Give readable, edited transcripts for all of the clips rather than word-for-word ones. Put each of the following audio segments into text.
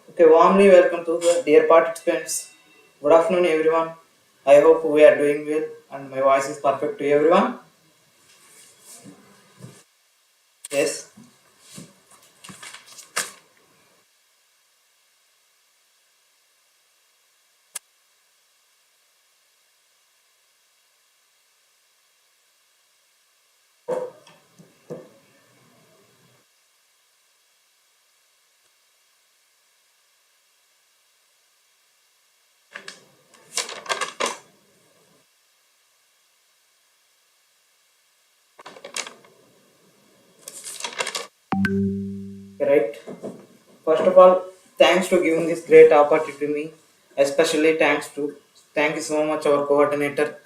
Okay, warmly welcome to the dear participants. Good afternoon, everyone. I hope we are doing well and my voice is perfect to everyone. Yes, right. First of all, thanks to giving this great opportunity to me. Especially thank you so much our coordinator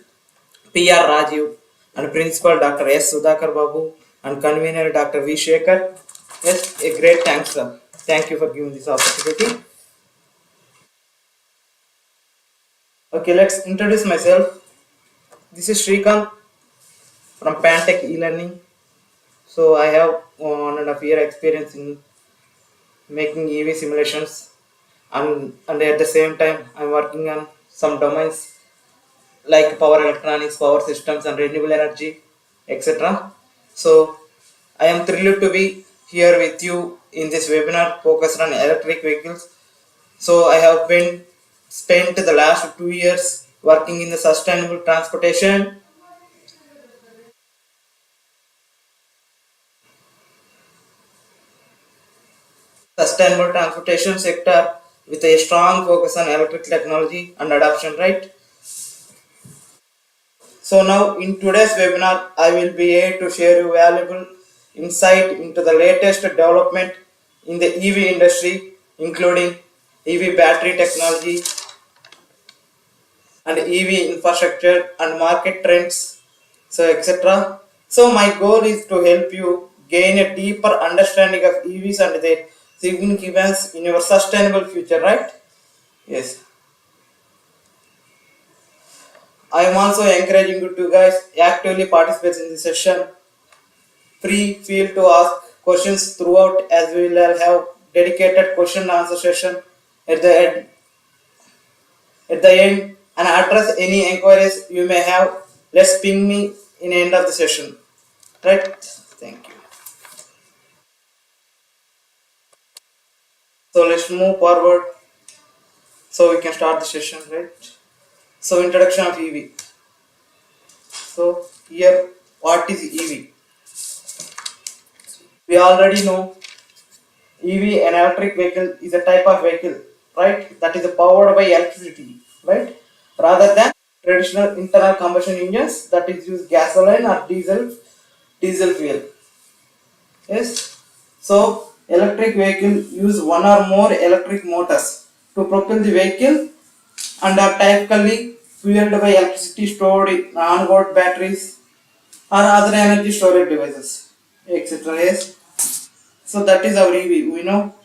PR Rajiv and principal Dr. S Sudhakar Babu and convener Dr. V Shekhar. Yes, a great thanks sir. Thank you for giving this opportunity. Okay, let's introduce myself. This is Shrikant from Pantech eLearning. So I have 1.5 year experience in making EV simulations, and at the same time I'm working on some domains like power electronics, power systems, and renewable energy, etc. So I am thrilled to be here with you in this webinar focused on electric vehicles. So I have been spent the last 2 years working in the sustainable transportation sector with a strong focus on electric technology and adoption, right? So now in today's webinar, I will be here to share you valuable insight into the latest development in the EV industry, including EV battery technology and EV infrastructure and market trends, so etc. So my goal is to help you gain a deeper understanding of EVs and their significance in your sustainable future, right? Yes. I am also encouraging you to guys actively participate in the session. Free feel to ask questions throughout as we will have dedicated question and answer session at the end and address any inquiries you may have. Let's ping me in the end of the session. Right? Thank you. So let's move forward so we can start the session, right? So introduction of EV. So here what is EV? We already know EV, an electric vehicle, is a type of vehicle, right? That is powered by electricity, right? Rather than traditional internal combustion engines that is use gasoline or diesel fuel. Yes. So electric vehicle use one or more electric motors to propel the vehicle and are typically fueled by electricity stored in onboard batteries or other energy storage devices, etc. Yes. So that is our EV. We know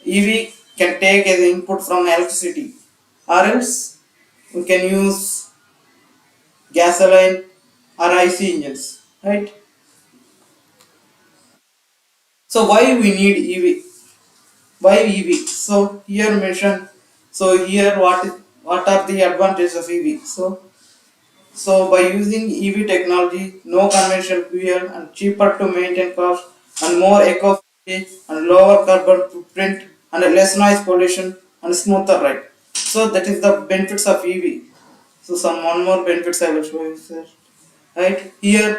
EV can take as input from electricity, or else we can use gasoline or IC engines, right? So why we need EV? Why EV? So here mention. So here what are the advantages of EV? So by using EV technology, no conventional fuel and cheaper to maintain cost and more eco-friendly and lower carbon footprint and less noise pollution and smoother ride. So that is the benefits of EV. So some one more benefits I will show you, sir. Right here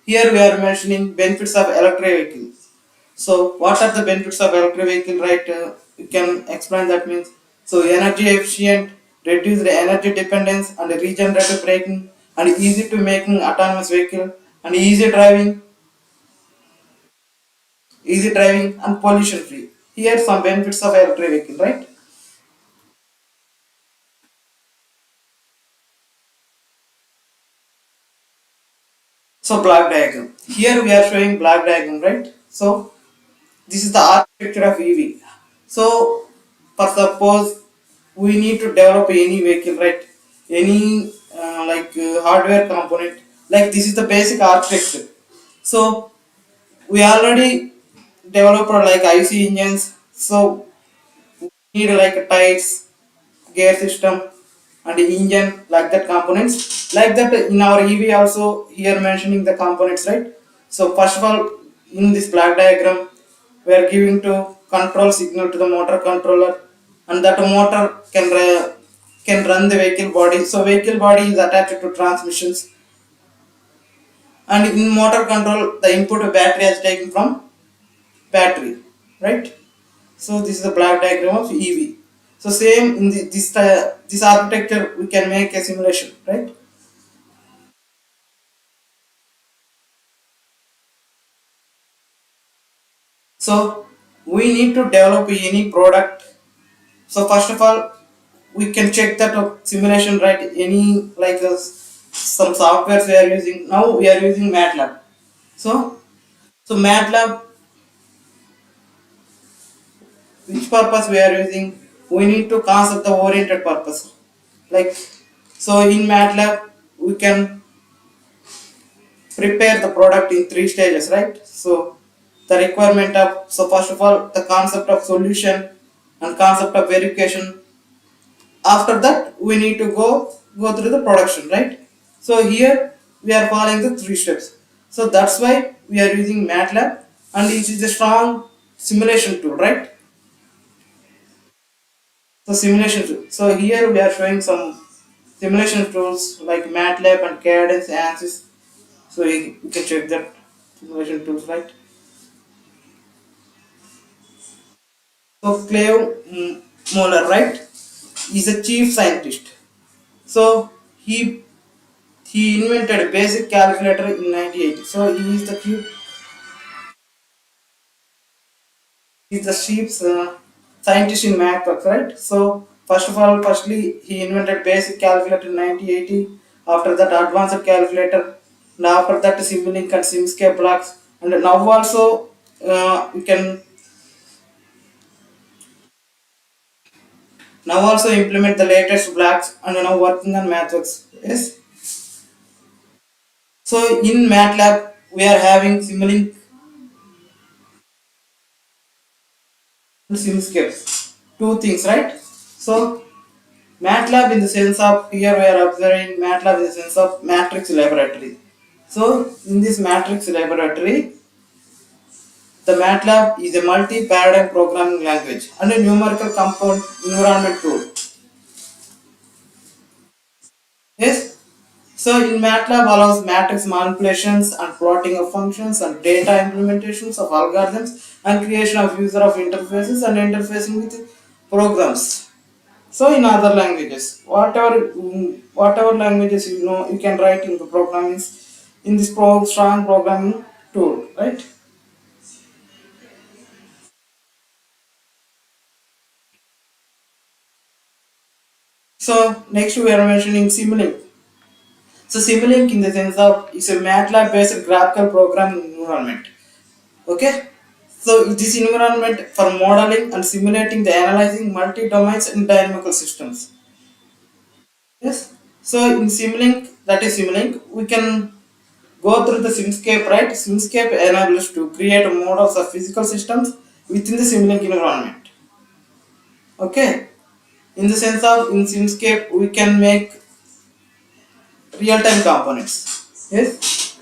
we are mentioning benefits of electric vehicles. So what are the benefits of electric vehicle? Right, you can explain that means. So energy efficient, reduce the energy dependence and regenerative braking, and easy to making autonomous vehicle and easy driving and pollution free. Here some benefits of electric vehicle, right? So block diagram. Here we are showing block diagram, right? So this is the architecture of EV. So for suppose we need to develop any vehicle, right? Any hardware component, like this is the basic architecture. So we already developed like IC engines. So need like tires, gear system, and engine like that components. Like that in our EV also here mentioning the components, right? So first of all, in this black diagram, we are giving to control signal to the motor controller, and that motor can run the vehicle body. So vehicle body is attached to transmissions, and in motor control, the input battery is taken from battery, right? So this is the black diagram of EV. So same in this architecture, we can make a simulation, right? So we need to develop any product. So first of all, we can check that simulation, right? Any like some softwares we are using now. We are using MATLAB. So MATLAB, which purpose we are using? We need to concept the oriented purpose. Like so in MATLAB, we can prepare the product in three stages, right? So the requirement of, so first of all, the concept of solution and concept of verification. After that, we need to go through the production, right? So here we are following the three steps. So that's why we are using MATLAB, and it is a strong simulation tool, right? So simulation tool. So here we are showing some simulation tools like MATLAB and Cadence, ANSYS. So you can check that simulation tools, right? So Clave Moller, right, is a chief scientist. So he invented basic calculator in 1980. So he's the chief scientist in math, right? So first of all, firstly he invented basic calculator in 1980. After that, advanced calculator, and after that, Simulink and Simscape blocks, and now also we can now also implement the latest blocks and now working on mathworks. Yes. So in MATLAB, we are having Simulink and Simscape. Two things, right? So MATLAB in the sense of, here we are observing MATLAB in the sense of matrix laboratory. So in this matrix laboratory, the MATLAB is a multi-paradigm programming language and a numerical compound environment tool. Yes. So in MATLAB allows matrix manipulations and plotting of functions and data implementations of algorithms and creation of user of interfaces and interfacing with programs. So in other languages, whatever languages you know, you can write in the programming in this strong programming tool, right? So next we are mentioning Simulink. So Simulink in the sense of it's a MATLAB based graphical programming environment. Okay. So this environment for modeling and simulating the analyzing multi-domains and dynamical systems. Yes. So in Simulink, that is Simulink, we can go through the Simscape, right? Simscape enables to create models of physical systems within the Simulink environment. Okay. In the sense of in Simscape, we can make real-time components. Yes.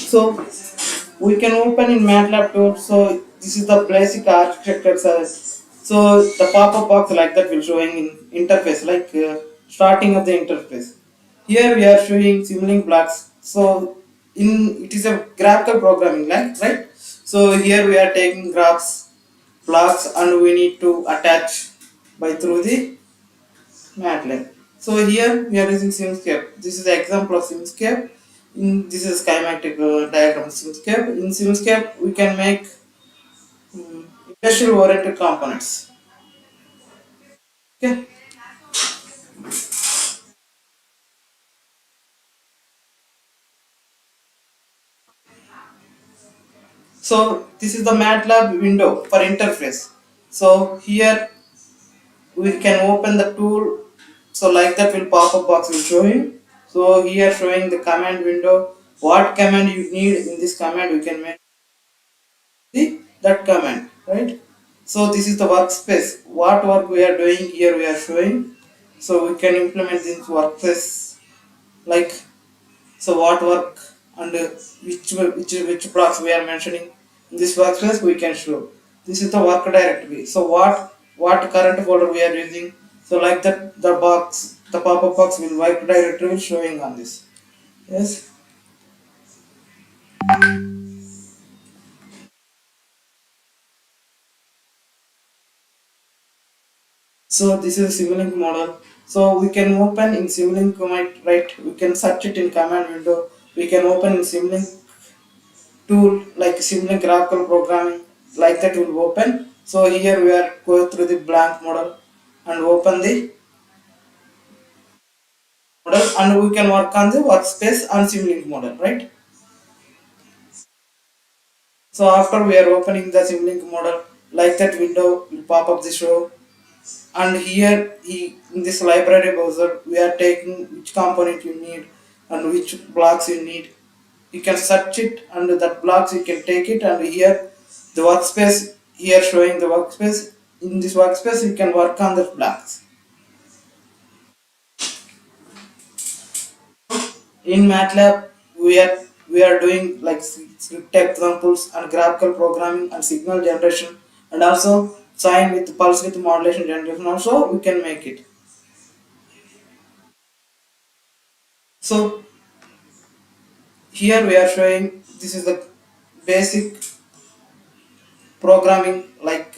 So we can open in MATLAB tool. So this is the basic architecture size. So the pop-up box like that will showing in interface, like starting of the interface. Here we are showing Simulink blocks. So in it is a graphical programming, like right. So here we are taking graphs, blocks, and we need to attach by through the MATLAB. So here we are using Simscape. This is the example of Simscape. This is schematic diagram of Simscape. In Simscape, we can make industrial oriented components. Okay. So this is the MATLAB window for interface. So here we can open the tool. So like that will pop up box will show you. So here showing the command window, what command you need. In this command we can make that command, right? So this is the workspace, what work we are doing here we are showing. So we can implement this workspace, like, so what work and which blocks we are mentioning in this workspace we can show. This is the work directory. So what current folder we are using. So like that the box, the pop-up box will work directory will showing on this. Yes. So this is a Simulink model. So we can open in Simulink command, right? We can search it in command window. We can open in Simulink tool like Simulink graphical programming, like that will open. So here we are go through the blank model and open the model, and we can work on the workspace and Simulink model, right? So after we are opening the Simulink model, like that window will pop up the show. And here in this library browser we are taking which component you need and which blocks you need. You can search it under that blocks, you can take it, and here the workspace, here showing the workspace. In this workspace you can work on the blocks. In MATLAB we are doing like script examples and graphical programming and signal generation, and also sine with pulse with modulation generation also we can make it. So here we are showing this is the basic programming, like,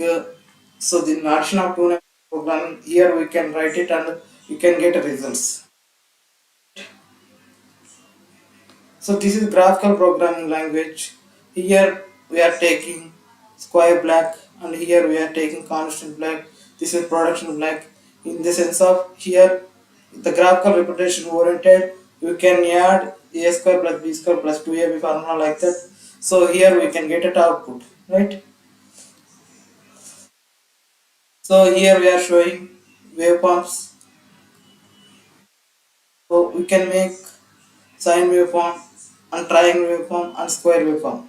so the addition of two programming, here we can write it and you can get results. So this is graphical programming language. Here we are taking square black and here we are taking constant black. This is production black. In the sense of here the graphical representation oriented, you can add a square plus b square plus 2ab formula like that. So here we can get it output, right? So here we are showing waveforms. So we can make sine waveform and triangle waveform and square waveform.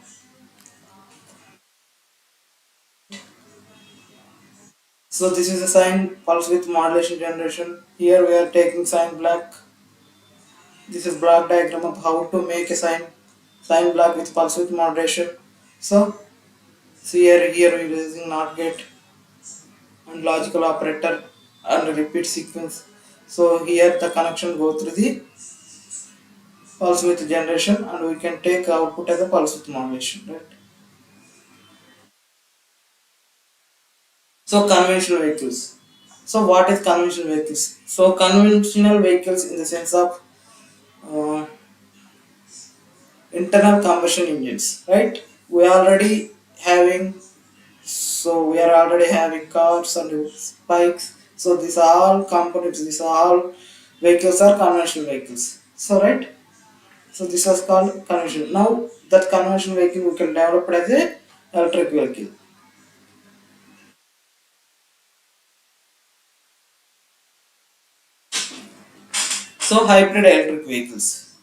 So this is a sine pulse with modulation generation. Here we are taking sine black. This is block diagram of how to make a sine block with pulse with modulation. So see here we are using NOT gate and logical operator and repeat sequence. So here the connection go through the pulse width generation and we can take output as a pulse width modulation, right? So conventional vehicles. So what is conventional vehicles? So conventional vehicles in the sense of uh, internal combustion engines, right? We are already having, so we are already having cars and bikes. So these are all components, these are all vehicles are conventional vehicles. So right? So this was called conventional. Now that conventional vehicle we can develop as a electric vehicle. So hybrid electric vehicles.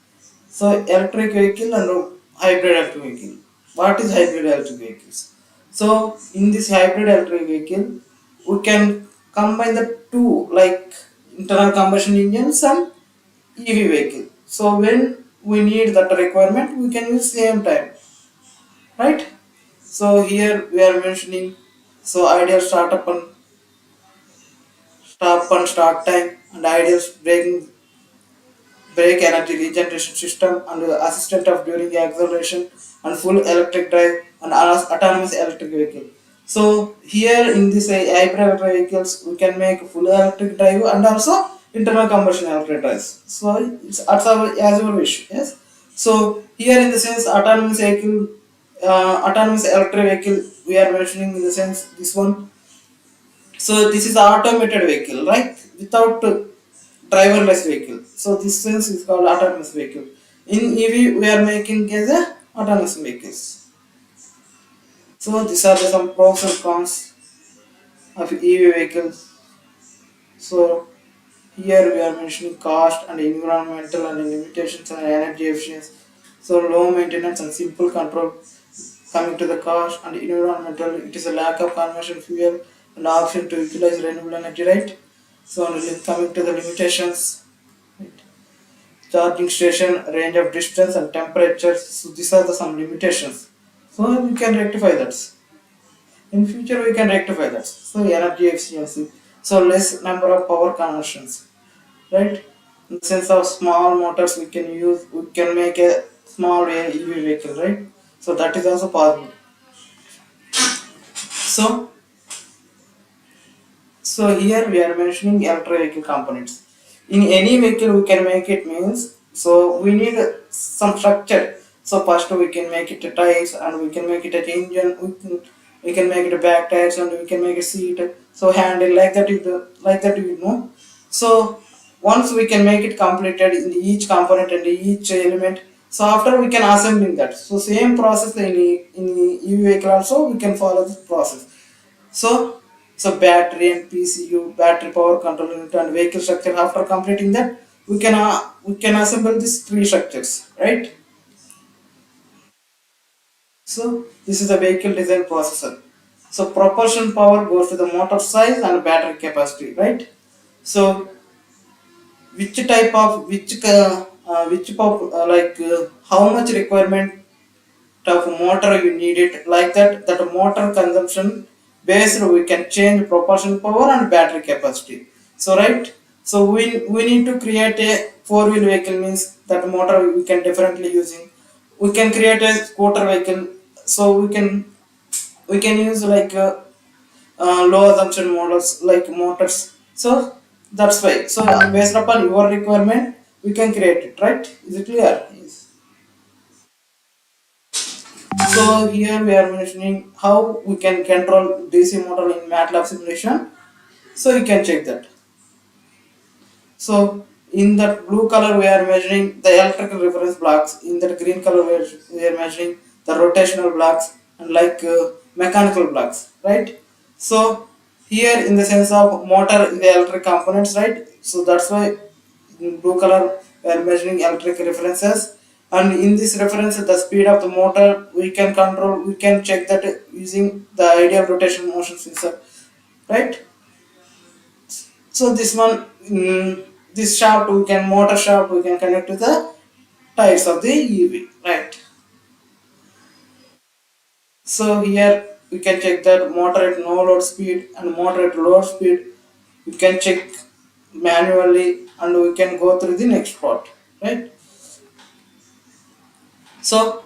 So electric vehicle and hybrid electric vehicle. What is hybrid electric vehicles? So in this hybrid electric vehicle, we can combine the two, like internal combustion engines and EV vehicle. So when we need that requirement, we can use same time, right? So here we are mentioning, so ideal startup and start time and ideal braking brake energy regeneration system and assistant of during acceleration and full electric drive and autonomous electric vehicle. So here in this hybrid electric vehicles we can make full electric drive and also internal combustion electric drives. So it's as our wish. Yes. So here in the sense autonomous vehicle, autonomous electric vehicle we are mentioning in the sense this one. So this is automated vehicle, right? Without driverless vehicle. So this sense is called autonomous vehicle. In EV, we are making as a autonomous vehicles. So these are the some pros and cons of EV vehicles. So here we are mentioning cost and environmental and limitations and energy efficiency. So low maintenance and simple control. Coming to the cost and environmental, it is a lack of conversion fuel and option to utilize renewable energy, right? So coming to the limitations, right? Charging station, range of distance and temperature. So these are the some limitations. So we can rectify that. In future we can rectify that. So energy efficiency. So less number of power conversions, right? In the sense of small motors we can make a small EV vehicle, right? So that is also possible. So So here we are mentioning electric vehicle components. In any vehicle we can make it means, so we need some structure. So first we can make it a tires and we can make it an engine, we can make it a back tires and we can make a seat. So handle like that like that you know. So once we can make it completed in each component and each element, so after we can assembling that. So same process in EV vehicle also we can follow this process. So, so battery and PCU, battery power control unit and vehicle structure. After completing that, we can assemble these three structures, right? So this is the vehicle design processor. So propulsion power goes to the motor size and battery capacity, right? So which type of how much requirement of motor you need it like that motor consumption based we can change propulsion power and battery capacity, so right. So we need to create a four-wheel vehicle means that motor we can differently using, we can create a scooter vehicle, so we can use like low assumption models like motors, so that's why, so based upon your requirement we can create it, right? Is it clear? Yes. So here we are mentioning how we can control DC motor in MATLAB simulation. So you can check that. So in that blue color we are measuring the electrical reference blocks. In that green color we are measuring the rotational blocks and like mechanical blocks, right? So here in the sense of motor the electric components, right? So that's why in blue color we are measuring electric references, and in this reference the speed of the motor we can control, we can check that using the ideal rotation motion sensor, right? So this one, this shaft we can motor shaft we can connect to the tires of the EV, right? So here we can check that motor at no load speed and motor at load speed. We can check manually and we can go through the next part, right? So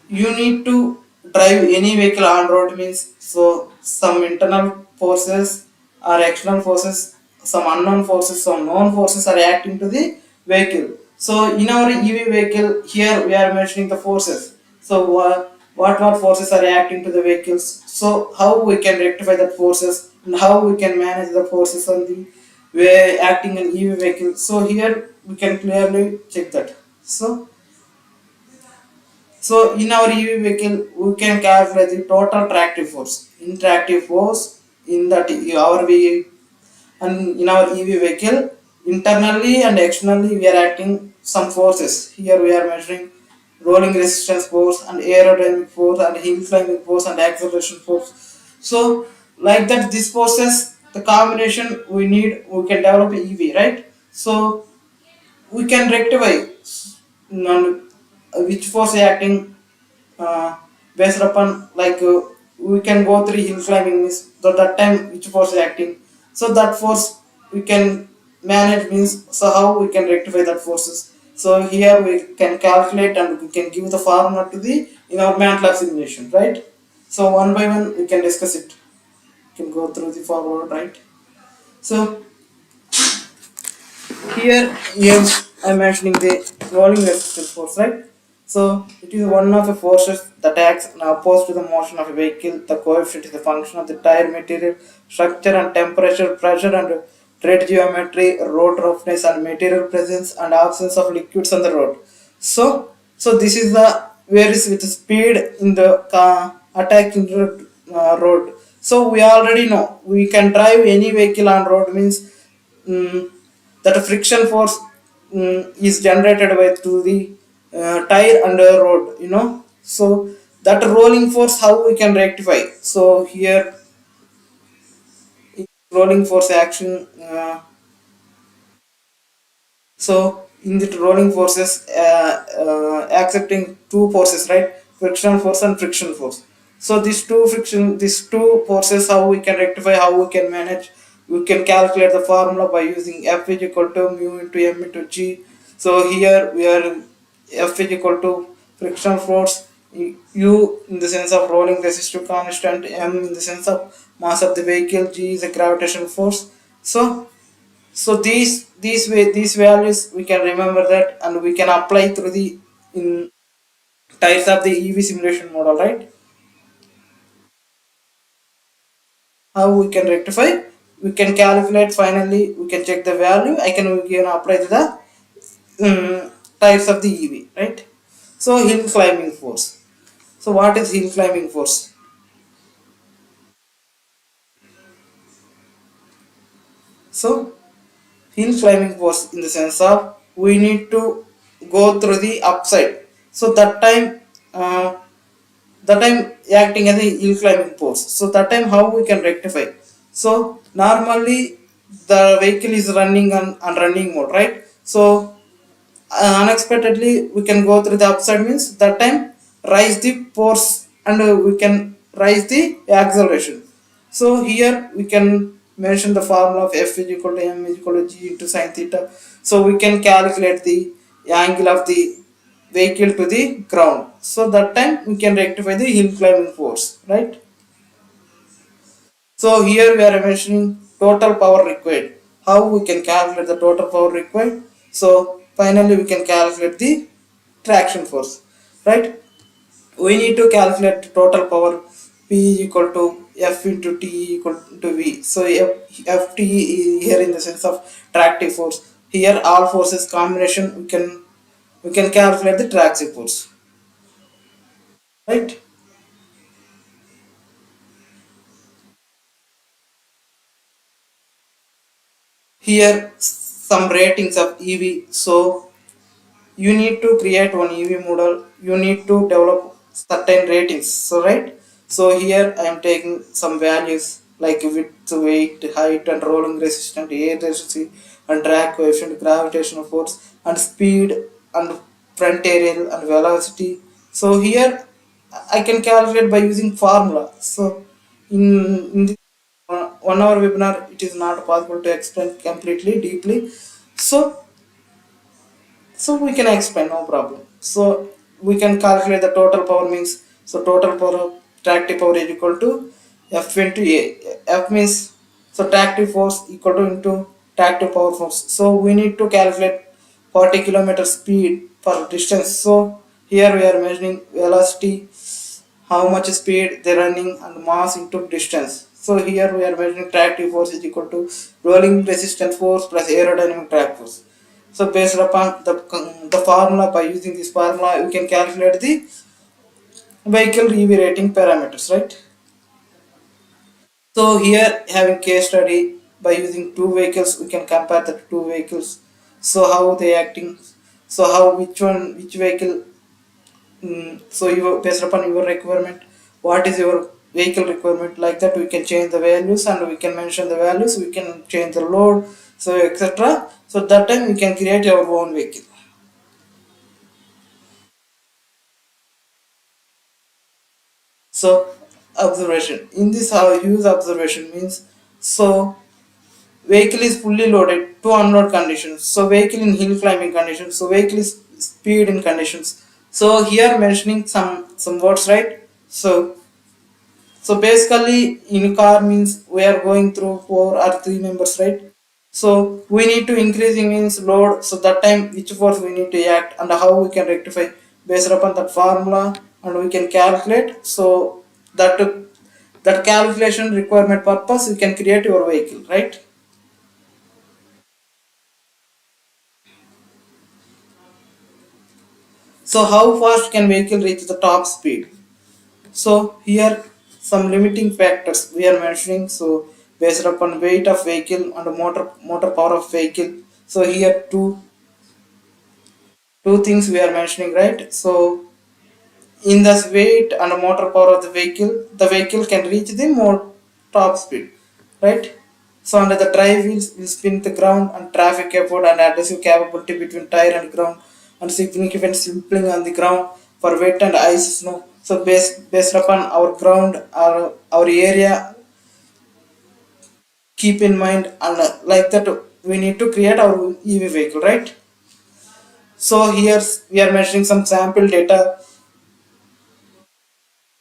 you need to drive any vehicle on road means, so some internal forces or external forces, some unknown forces, some known forces are acting to the vehicle. So in our EV vehicle here we are mentioning the forces. So what forces are acting to the vehicles, so how we can rectify that forces and how we can manage the forces on the way acting in EV vehicle, so here we can clearly check that. So in our EV vehicle, we can calculate the total tractive force, interactive force in that our vehicle, and in our EV vehicle, internally and externally we are acting some forces. Here we are measuring rolling resistance force and aerodynamic force and hill climbing force and acceleration force. So like that, these forces, the combination we need, we can develop EV, right? So we can rectify which force acting uh, based upon like we can go through hill climbing means so that time which force is acting, so that force we can manage means, so how we can rectify that forces, so here we can calculate and we can give the formula to the in our MATLAB simulation, right? So one by one we can discuss it, we can go through the forward, right? So here, yes, I'm mentioning the rolling resistance force, right? So it is one of the forces that acts opposed to the motion of a vehicle. The coefficient is a function of the tire material, structure and temperature, pressure and tread geometry, road roughness and material presence and absence of liquids on the road. So this is the varies with speed in the attacking road. So we already know we can drive any vehicle on road means mm, that friction force is generated by through the tire and road, so that rolling force how we can rectify. So here rolling force action, so in the rolling forces, accepting two forces, right? Frictional force and friction force. So these two forces, how we can rectify, how we can manage, we can calculate the formula by using F is equal to mu into m into g. So here we are F is equal to frictional force, U in the sense of rolling resistive constant, m in the sense of mass of the vehicle, g is a gravitational force. So these values we can remember that, and we can apply through the in types of the EV simulation model, right? How we can rectify? We can calculate finally. We can check the value. We can apply to the types of the EV, right? So hill climbing force. So what is hill climbing force? So hill climbing force in the sense of we need to go through the upside. So uh, that time acting as a hill climbing force. So that time how we can rectify? So normally the vehicle is running on running mode, right? So unexpectedly we can go through the upside means that time rise the force, and we can rise the acceleration. So here we can mention the formula of F is equal to m is equal to g into sine theta. So we can calculate the angle of the vehicle to the ground. So that time we can rectify the hill climbing force, right? So here we are mentioning total power required. How we can calculate the total power required? So finally we can calculate the traction force, right? We need to calculate the total power. P is equal to F into T equal to V. So FT is here in the sense of tractive force. Here all forces combination we can calculate the traction force, right? Here some ratings of EV. So you need to create one EV model, you need to develop certain ratings. So right. So here I am taking some values like width, weight, height, and rolling resistance, air resistance, and drag coefficient, gravitational force, and speed, and front aerial, and velocity. So here I can calculate by using formula. So in this 1 hour webinar, it is not possible to explain completely deeply. So we can explain, no problem. So we can calculate the total power means, so total power of tractive power is equal to F into A. F means, so tractive force equal to into tractive power force. So we need to calculate 40 kilometer speed per distance. So here we are measuring velocity, how much speed they're running, and mass into distance. So here we are measuring tractive force is equal to rolling resistance force plus aerodynamic drag force. So based upon the formula, by using this formula, we can calculate the vehicle EV rating parameters, right? So here having case study, by using two vehicles, we can compare the two vehicles. So how they acting? So how which vehicle? So you based upon your requirement, what is your vehicle requirement? Like that, we can change the values, and we can mention the values. We can change the load, so etc. So that time we can create our own vehicle. So observation. In this how use observation means, so vehicle is fully loaded to unload conditions. So vehicle in hill climbing conditions. So vehicle is speed in conditions. So here mentioning some words, right? So basically in car means we are going through four or three members, right? So we need to increasing means load. So that time which force we need to act, and how we can rectify based upon that formula, and we can calculate. So that that calculation requirement purpose, we can create your vehicle, right? So how fast can vehicle reach the top speed? So here some limiting factors we are mentioning. So based upon weight of vehicle and motor power of vehicle. So here two things we are mentioning, right? So in the weight and motor power of the vehicle can reach the more top speed, right? So under the drive wheels will spin the ground and traffic effort and adhesive capability between tire and ground and significant slipping on the ground for wet and ice snow. So based upon our ground, our area, keep in mind and like that we need to create our EV vehicle, right? So here we are measuring some sample data.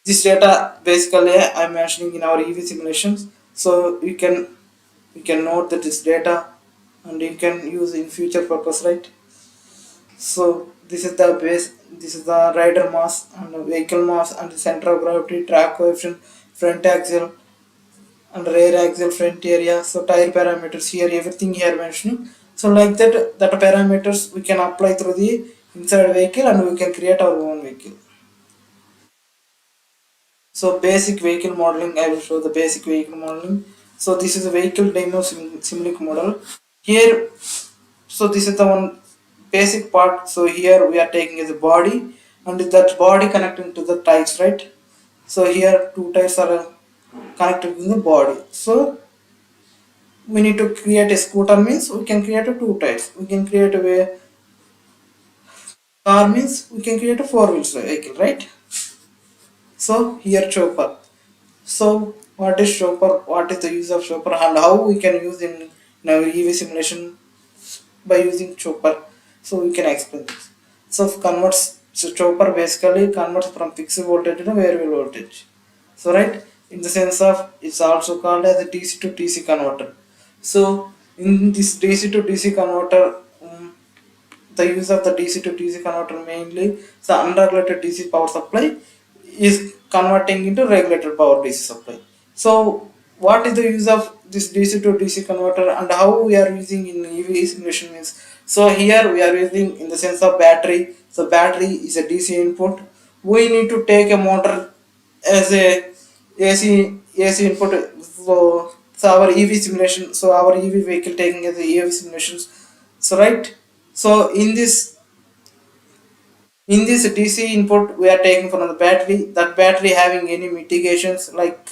This data basically I'm mentioning in our EV simulations. So you can note that this data and you can use in future purpose, right? So this is the base, this is the rider mass and the vehicle mass and the center of gravity, track coefficient, front axle and rear axle, front area. So tire parameters here, everything here mentioning. So like that parameters we can apply through the inside vehicle and we can create our own vehicle. So basic vehicle modeling, I will show the basic vehicle modeling. So this is a vehicle demo Simulink model. Here, so this is the one basic part. So here we are taking as a body and that body connecting to the tires, right? So here two tires are connected in the body. So we need to create a scooter means we can create a two tires. We can create a car means we can create a four wheels vehicle, right? So here chopper. So, what is chopper? What is the use of chopper, and how we can use in our EV simulation by using chopper? So we can explain this. So converts, so chopper basically converts from fixed voltage to variable voltage. So right, in the sense of it's also called as a DC to DC converter. So in this DC to DC converter, the use of the DC to DC converter mainly the unregulated DC power supply is converting into regulated power DC supply. So what is the use of this DC to DC converter and how we are using in EV simulation means, so here we are using in the sense of battery. So battery is a DC input. We need to take a motor as a AC input. So our EV simulation, so our EV vehicle taking as a EV simulations. So right, so in this DC input we are taking from the battery. That battery having any mitigations like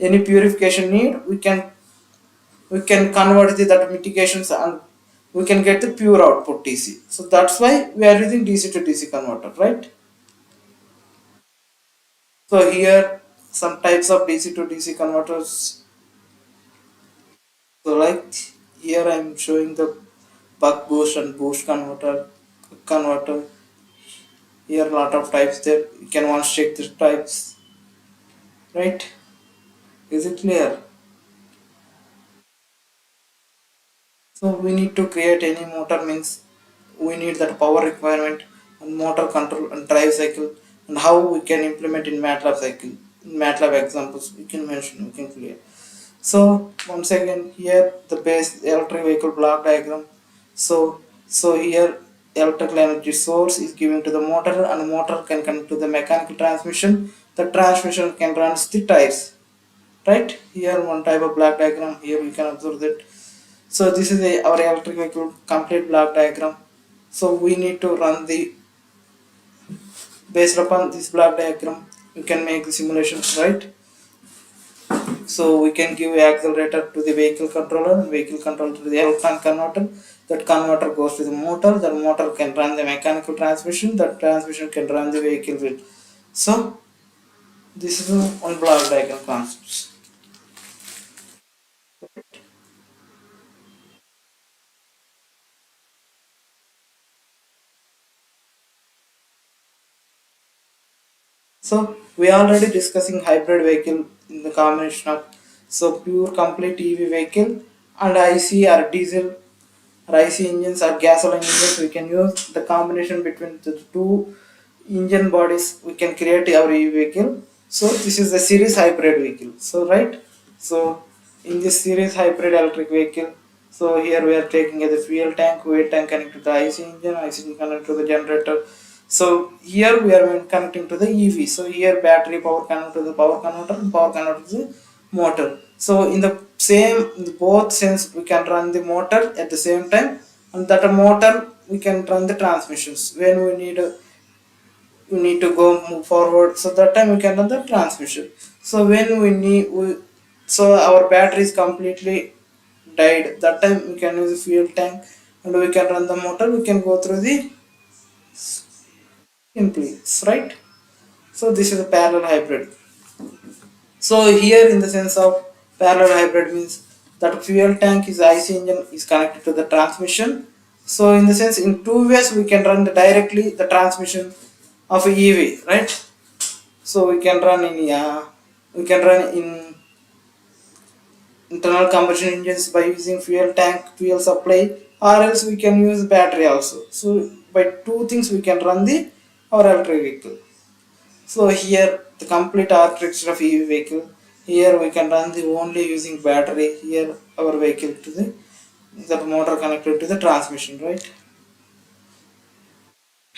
any purification need, we can convert that mitigations and we can get the pure output DC. So that's why we are using DC to DC converter, right? So here some types of DC to DC converters. So like here I am showing the buck boost and boost converter. Here a lot of types there. You can once check the types, right? Is it clear? So we need to create any motor means we need that power requirement and motor control and drive cycle and how we can implement in MATLAB cycle. In MATLAB examples we can mention, we can clear. So once again here the base electric vehicle block diagram. So here electrical energy source is given to the motor and motor can connect to the mechanical transmission. The transmission can run the tires. Right? Here one type of block diagram. Here we can observe that. So this is our electric vehicle complete block diagram. So we need to run the based upon this block diagram. We can make the simulations, right? So we can give accelerator to the vehicle controller, vehicle controller to the electron converter. That converter goes to the motor. The motor can run the mechanical transmission. That transmission can run the vehicle wheel. So this is one block diagram concepts. So we are already discussing hybrid vehicle in the combination of so pure complete EV vehicle and IC or diesel or IC engines or gasoline engines. We can use the combination between the two engine bodies. We can create our EV vehicle. So this is the series hybrid vehicle. So right. So in this series hybrid electric vehicle. So here we are taking as a fuel tank, weight tank connected to the IC engine connected to the generator. So here we are connecting to the EV. So here battery power connected to the power converter and power converter to the motor. So in the same in the both sense we can run the motor at the same time, and that motor we can run the transmissions when we need to go move forward, so that time we can run the transmission. So when so our battery is completely died, that time we can use the fuel tank and we can run the motor, we can go through the implements, right? So this is a parallel hybrid. So here in the sense of parallel hybrid means that fuel tank is IC engine is connected to the transmission. So in the sense in two ways we can run directly the transmission of EV, right? So we can run in internal combustion engines by using fuel tank, fuel supply, or else we can use battery also. So by two things we can run the our electric vehicle. So here the complete architecture of EV vehicle. Here we can run the only using battery. Here our vehicle to the motor connected to the transmission, right?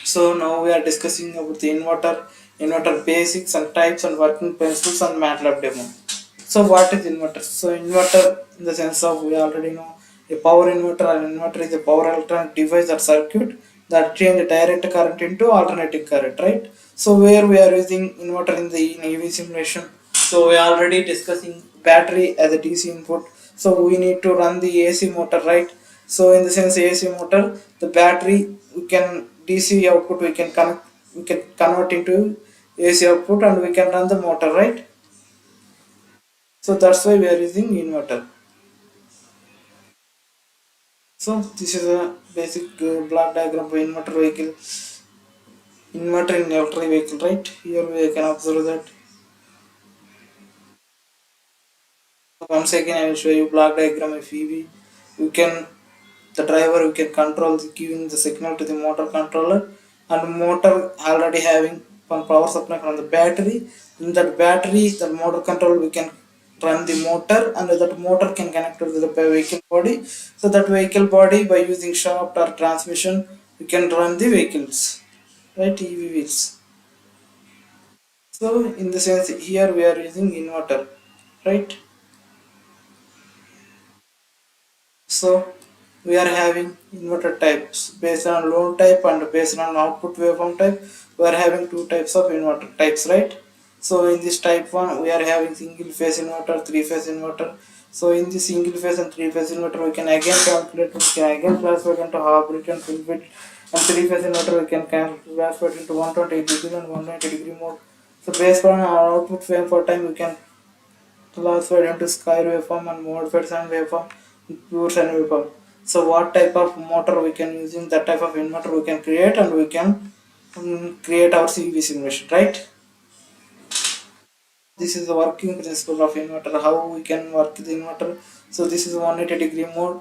So now we are discussing about the inverter basics and types and working principles and MATLAB demo. So what is inverter? So inverter in the sense of we already know a power inverter. An inverter is a power electronic device or circuit that change direct current into alternating current, right? So where we are using inverter in the in EV simulation. So we are already discussing battery as a DC input. So we need to run the AC motor, right? So in the sense AC motor, the battery we can DC output we can convert into AC output and we can run the motor, right? So that's why we are using inverter. So this is a basic block diagram for inverter vehicle. Inverter in electric vehicle, right? Here we can observe that. Once again, I will show you block diagram of EV. You can the driver you can control giving the signal to the motor controller, and motor already having one power supply from the battery. In that battery the motor control we can run the motor, and that motor can connect to the vehicle body. So that vehicle body by using shaft or transmission we can run the vehicles, right? EV wheels. So in the sense here we are using inverter, right? So we are having inverter types based on load type and based on output waveform type. We are having two types of inverter types, right? So in this type one we are having single phase inverter, three phase inverter. So in this single phase and three phase inverter we can again calculate, we can again transfer into hybrid and full bit, and three phase inverter we can transfer into 120 degree and 190-degree mode. So based on our output waveform time we can classified into square waveform and modified sine waveform, pure sine waveform. So what type of motor we can using that type of inverter we can create, and we can create our CV simulation, right? This is the working principle of inverter, how we can work the inverter. So this is 180-degree mode.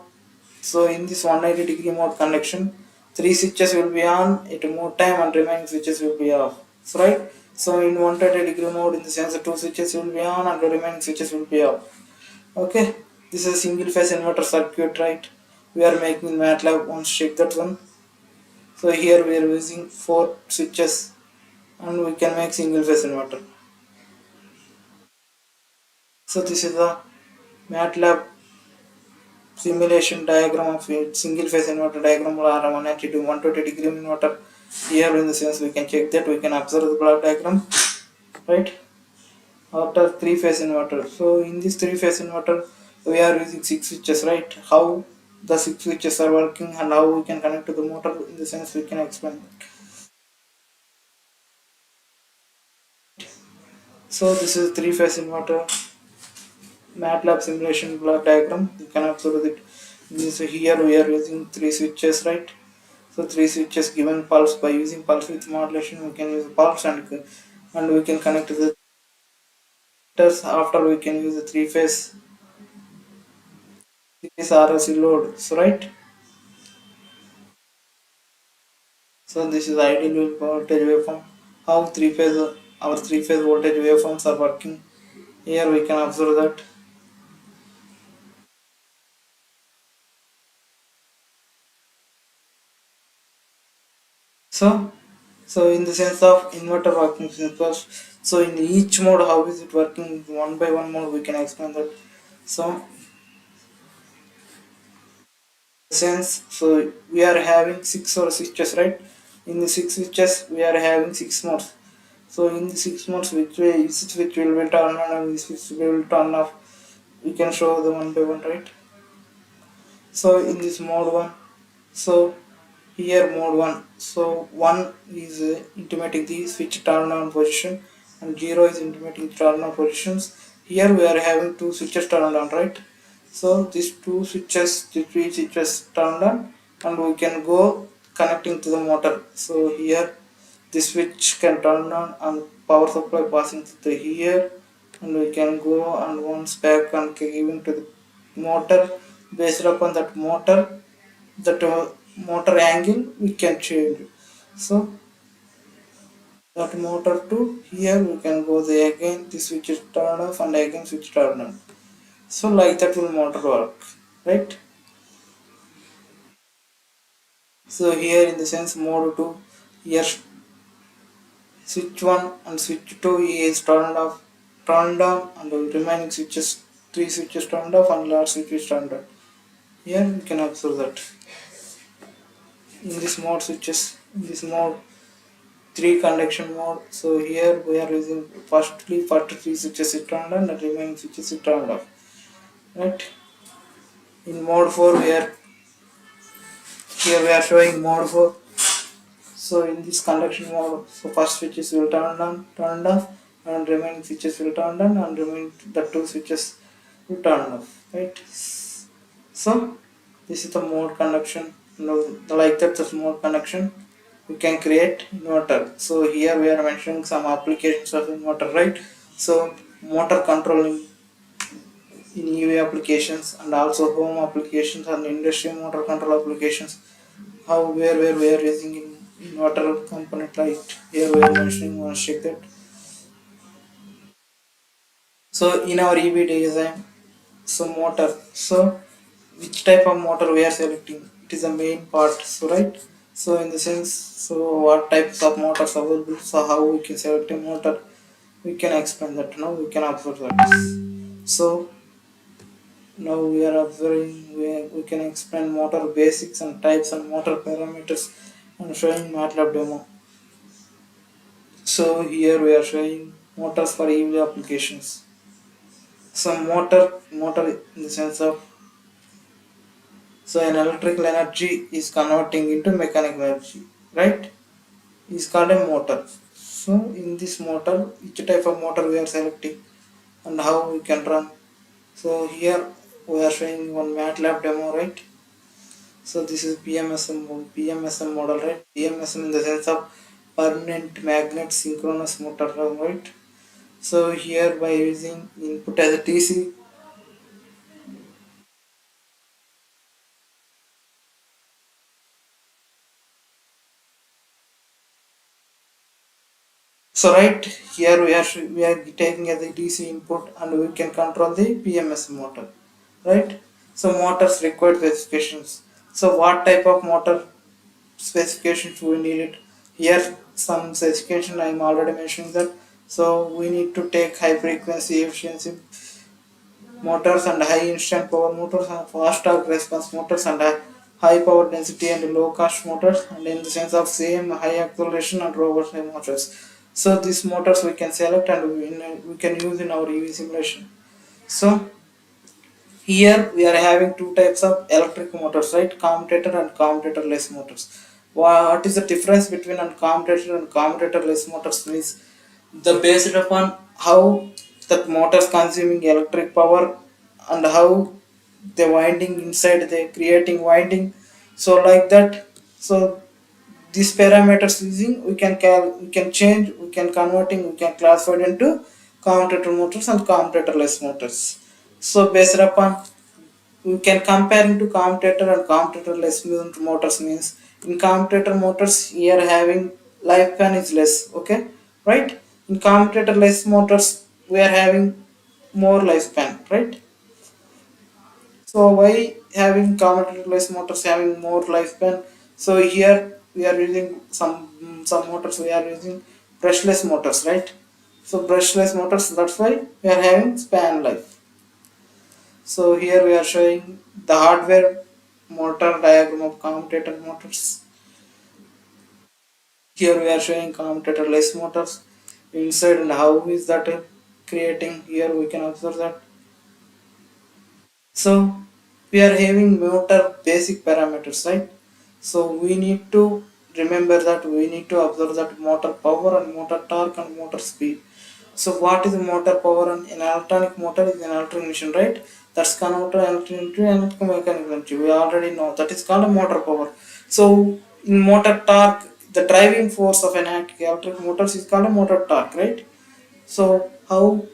So in this 180-degree mode connection, three switches will be on at mode time and remaining switches will be off. So right. So in 180-degree mode, in the sense two switches will be on and the remaining switches will be off. Okay, this is a single phase inverter circuit, right? We are making in MATLAB. Once check that one. So here we are using four switches and we can make single phase inverter. So this is the MATLAB simulation diagram of a single phase inverter diagram or 180 to 120-degree inverter. Here in the sense we can check that, we can observe the block diagram, right? After three phase inverter. So in this three phase inverter we are using six switches, right? How the six switches are working and how we can connect to the motor, in the sense we can explain. So this is three phase inverter MATLAB simulation block diagram. You can observe it. So here we are using three switches, right? So three switches given pulse, by using pulse width modulation we can use pulse, and we can connect to the meters. After we can use the three phase series RLC load. So right. So this is ideal voltage waveform. How our three phase voltage waveforms are working. Here we can observe that. So so in the sense of inverter working principles, so in each mode how is it working one by one mode we can explain that. So sense, so we are having six or switches, right? In the six switches we are having six modes. So in the six modes which way which will be turn on and this which will turn off, we can show the one by one, right? So in this mode one, so here mode 1, so 1 is intimating the switch turn on position and 0 is intimating turn on positions. Here we are having two switches turned on, right? So these two switches, the three switches turned on and we can go connecting to the motor. So here this switch can turn on and power supply passing to the here, and we can go and once back and giving to the motor. Based upon that motor, that motor angle we can change. So that motor to here we can go there again, the switch is turned off and again switch turned on. So like that will motor work, right? So here in the sense mode 2, here switch 1 and switch 2 is turned on and the remaining switches, 3 switches turned off and last switch is turned on. Here we can observe that in this mode switches, in this mode 3 conduction mode. So here we are using first 3 switches is turned on and remaining switches is turned off, right? In mode 4 we are, here we are showing mode 4. So in this conduction mode, so first switches will turn on, turned off, and remaining switches will turn on, and remaining the two switches will turn off, right? So this is the mode conduction. Now, like that, the mode conduction we can create inverter. So here we are mentioning some applications of inverter, right? So motor controlling in EV applications and also home applications and industrial motor control applications. How where we are using in water component, like here we are mentioning one check that. So in our EV design, so motor, so which type of motor we are selecting, it is the main part, so right? So in the sense, so what types of motors available, so how we can select a motor, we can explain that now, we can observe that. So now we are observing, we can explain motor basics and types and motor parameters and showing MATLAB demo. So here we are showing motors for EV applications. So motor in the sense of, so an electrical energy is converting into mechanical energy, right? Is called a motor. So in this motor, which type of motor we are selecting and how we can run. So here we are showing one MATLAB demo, right? So this is PMSM model, right? PMSM in the sense of permanent magnet synchronous motor, right? So here by using input as a TC, so right here we are taking as a DC input and we can control the PMS motor, right? So motors required specifications. So what type of motor specifications we needed? Here some specification I am already mentioning that. So we need to take high frequency efficiency motors and high instant power motors and fast torque response motors and high power density and low cost motors, and in the sense of same high acceleration and robust motors. So these motors we can select and we can use in our EV simulation. So here we are having two types of electric motors, right? Commutator and commutatorless motors. What is the difference between a commutator and commutatorless motors means the based upon how that motors consuming electric power and how the winding inside the creating winding. So like that. So these parameters using we can change, we can converting, we can classify it into commutator motors and commutatorless motors. So based upon, we can compare into commutator and commutatorless motors means in commutator motors here having lifespan is less, okay, right? In commutatorless motors we are having more lifespan, right? So why having commutatorless motors having more lifespan? So here we are using some motors, we are using brushless motors, right? So brushless motors, that's why we are having span life. So here we are showing the hardware motor diagram of commutator motors. Here we are showing commutator-less motors inside, and how is that creating. Here we can observe that. So we are having motor basic parameters, right? So we need to remember that, we need to observe that motor power and motor torque and motor speed. So what is motor power? And an electronic motor is an electric machine, right? That's converter electric into electrical mechanical energy. We already know that is called a motor power. So in motor torque, the driving force of an electric motor is called a motor torque, right? So how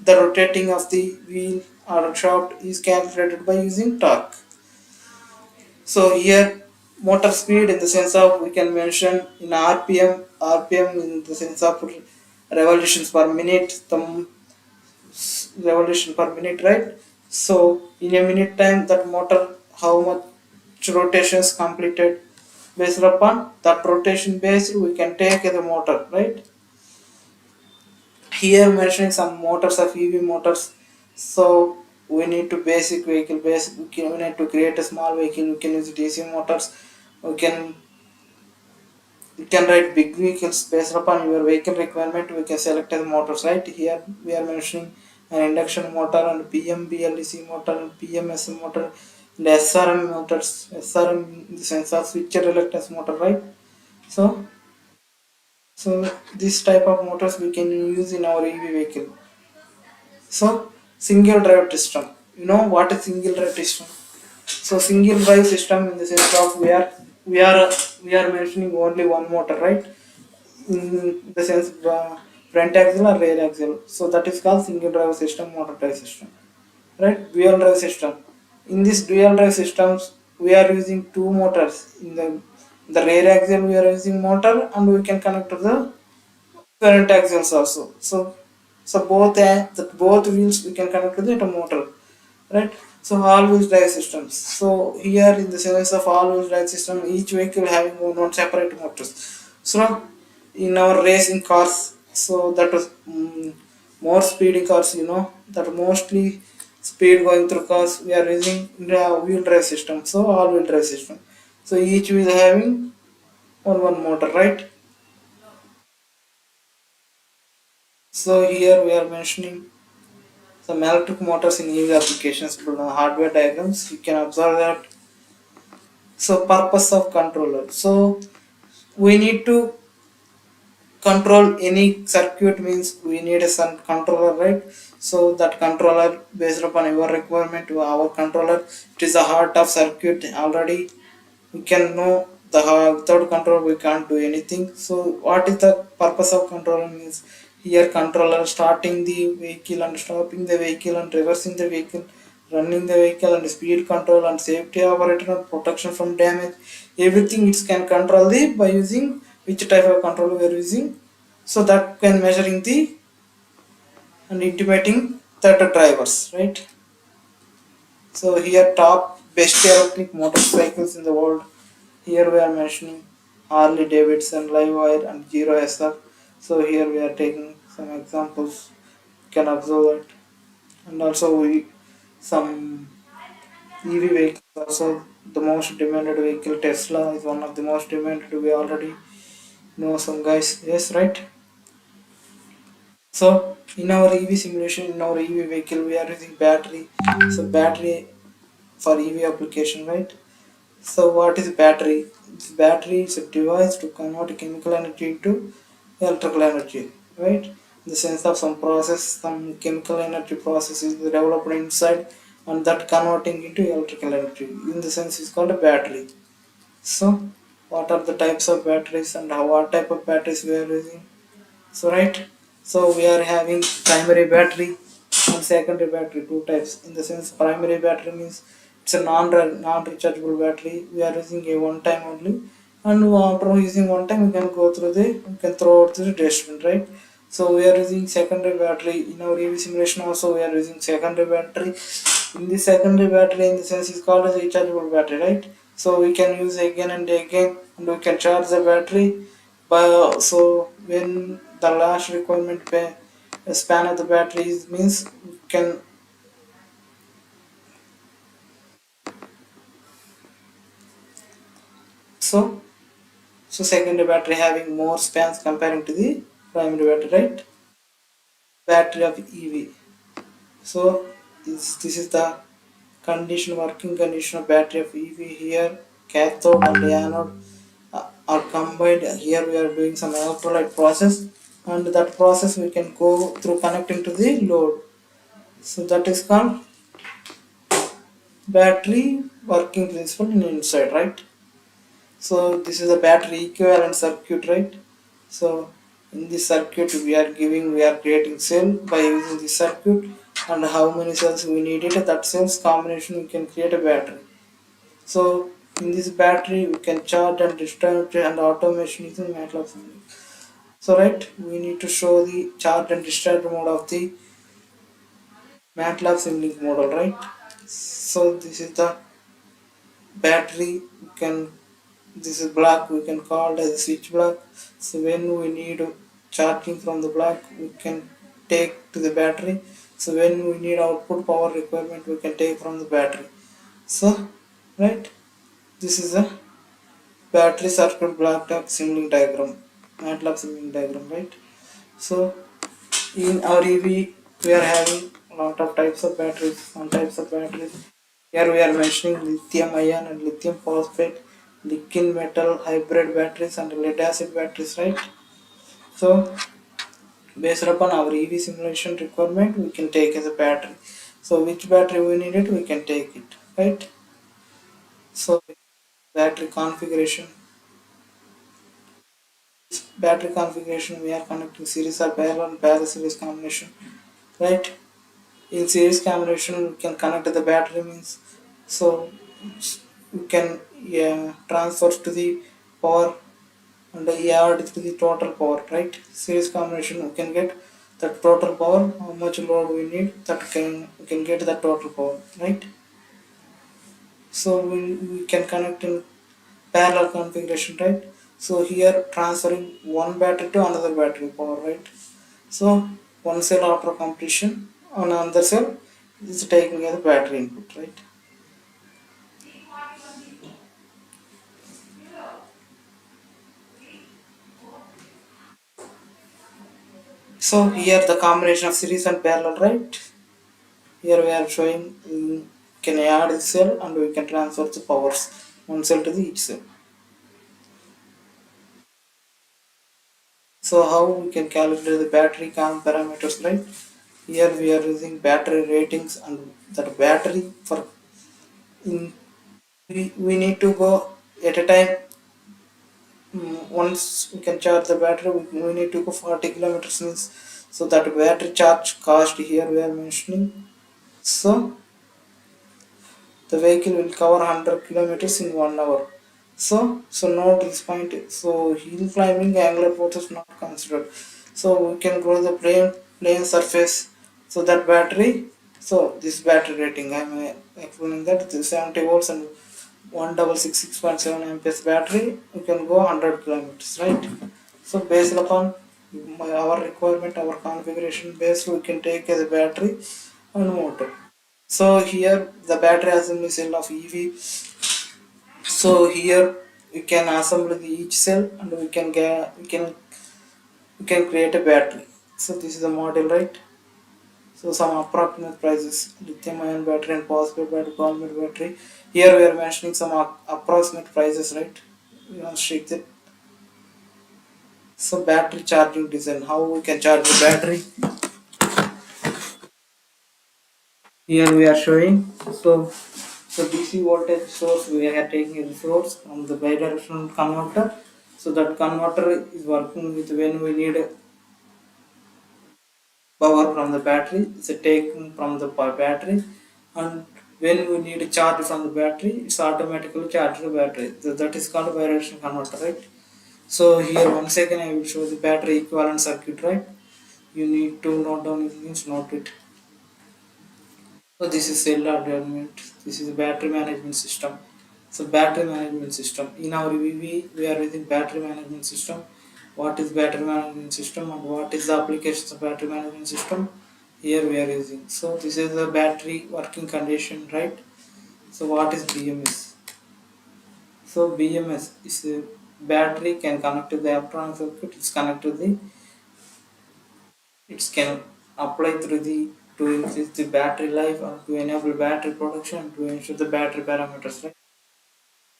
the rotating of the wheel or shaft is calculated by using torque. So here motor speed in the sense of, we can mention in RPM, RPM in the sense of revolutions per minute, the revolution per minute, right? So in a minute time, that motor, how much rotations completed, based upon that rotation base we can take as a motor, right? Here mentioning some motors of EV motors. So we need to basic vehicle basic, we need to create a small vehicle, we can use DC motors. We can we can write big vehicles based upon your vehicle requirement, we can select as motors, right? Here we are mentioning an induction motor and PMBLEC motor and PMS motor and SRM motors. SRM in the sense of switcher reluctance motor, right? So so this type of motors we can use in our EV vehicle. So single drive system. You know what is single drive system? So single drive system in the sense of, we are we are mentioning only one motor, right? In the sense front axle or rear axle. So that is called single drive system, motor drive system, right? Dual drive system. In this dual drive systems, we are using two motors. In the rear axle we are using motor, and we can connect to the current axles also. So both wheels we can connect to the motor, right? So all wheel drive systems. So here in the sense of all wheel drive system, each vehicle having one separate motors. So in our racing cars, so that was more speedy cars, that mostly speed going through cars, we are using the wheel drive system. So all wheel drive system. So each wheel having one motor, right? So here we are mentioning some electric motors in EV applications. From the hardware diagrams, you can observe that. So purpose of controller. So we need to control any circuit, means we need a some controller, right? So that controller based upon your requirement to our controller, it is the heart of circuit already. We can know the without control we can't do anything. So what is the purpose of controller? Means here controller starting the vehicle and stopping the vehicle and reversing the vehicle, running the vehicle, and speed control and safety operator and protection from damage, everything it can control the by using which type of controller we are using. So that can measuring the and intimating that drivers, right? So here top best electric motorcycles in the world. Here we are mentioning Harley Davidson, Livewire and Zero SR. So here we are taking some examples. You can observe that. And also we some EV vehicles also, the most demanded vehicle Tesla is one of the most demanded. We already know some guys. Yes, right? So in our EV simulation, in our EV vehicle, we are using battery. So battery for EV application, right? So what is battery? Battery is a device to convert chemical energy into electrical energy, right? In the sense of some process, some chemical energy process is developed inside, and that converting into electrical energy. In the sense is called a battery. So what are the types of batteries and what type of batteries we are using? So right, so we are having primary battery and secondary battery, two types. In the sense, primary battery means it's a non-rechargeable battery. We are using a one time only, and after using one time, we can go through we can throw out the dustbin, right? So we are using secondary battery in our EV simulation. Also, we are using secondary battery. In the secondary battery, in the sense, is called as rechargeable battery, right? So we can use again and again, and we can charge the battery. So when the last requirement span of the battery means we can, so secondary battery having more spans comparing to the primary battery, right? Battery of EV. So this is the working condition of battery of EV. Here cathode and anode are combined. Here we are doing some electrolyte process, and that process we can go through connecting to the load. So that is called battery working principle in inside, right? So this is a battery equivalent circuit, right? So in this circuit we are creating cell by using this circuit, and how many cells we need it, that cells combination we can create a battery. So in this battery we can charge and discharge and automation using MATLAB simulation. So right, we need to show the charge and discharge mode of the MATLAB simulink model, right? So this is the battery. We can, this is block, we can call it as a switch block. So when we need charging from the block, we can take to the battery. So when we need output power requirement, we can take from the battery. So right, this is a battery circuit block type simulink diagram, MATLAB simulink diagram, right? So in our EV, we are having a lot of types of batteries. Some types of batteries. Here we are mentioning lithium ion and lithium phosphate, lithium metal hybrid batteries, and lead acid batteries, right? So based upon our EV simulation requirement, we can take as a battery. So which battery we need it, we can take it, right? So battery configuration. Battery configuration, we are connecting series or parallel and parallel series combination, right? In series combination we can connect the battery means, so we can, yeah, transfer to the power and add to the total power, right? Series combination we can get the total power, how much load we need, that we can get the total power, right? So we can connect in parallel configuration, right? So here transferring one battery to another battery power, right? So one cell after completion on another cell is taking as a battery input, right? So here the combination of series and parallel, right? Here we are showing can add the cell and we can transfer the powers one cell to the each cell. So how we can calculate the battery count parameters, right? Here we are using battery ratings, and that battery for in we need to go at a time. Once we can charge the battery, we need to go 40 kilometers means, so that battery charge cost here we are mentioning. So the vehicle will cover 100 kilometers in 1 hour. So note this point. So hill climbing angular force is not considered. So we can grow the plane surface. So that battery, so this battery rating I am explaining that the 70 volts and 1666.7 amperes battery, you can go 100 kilometers, right? So based upon our requirement, our configuration based, we can take as a battery and motor. So here the battery assembly cell of EV. So here we can assemble the each cell and we can create a battery. So this is a model, right? So some approximate prices: lithium ion battery and phosphate battery, polymer battery. Here we are mentioning some approximate prices, right? You know, shake it. So battery charging design, how we can charge the battery. Here we are showing. So DC voltage source, we are taking a source from the bidirectional converter. So that converter is working with when we need power from the battery. It's a taken from the battery, and when we need a charge from the battery, it's automatically charge the battery. So that is called bidirectional converter, right? So here once again I will show the battery equivalent circuit, right? You need to note down it, means note it. So this is cell adjustment. This is a battery management system. So battery management system. In our EV, we are using battery management system. What is battery management system and what is the applications of battery management system? Here we are using. So this is the battery working condition, right? So what is BMS? So BMS is a battery can connect to the electronic circuit. It's connected to the. It can apply through the to increase the battery life and to enable battery production to ensure the battery parameters, right?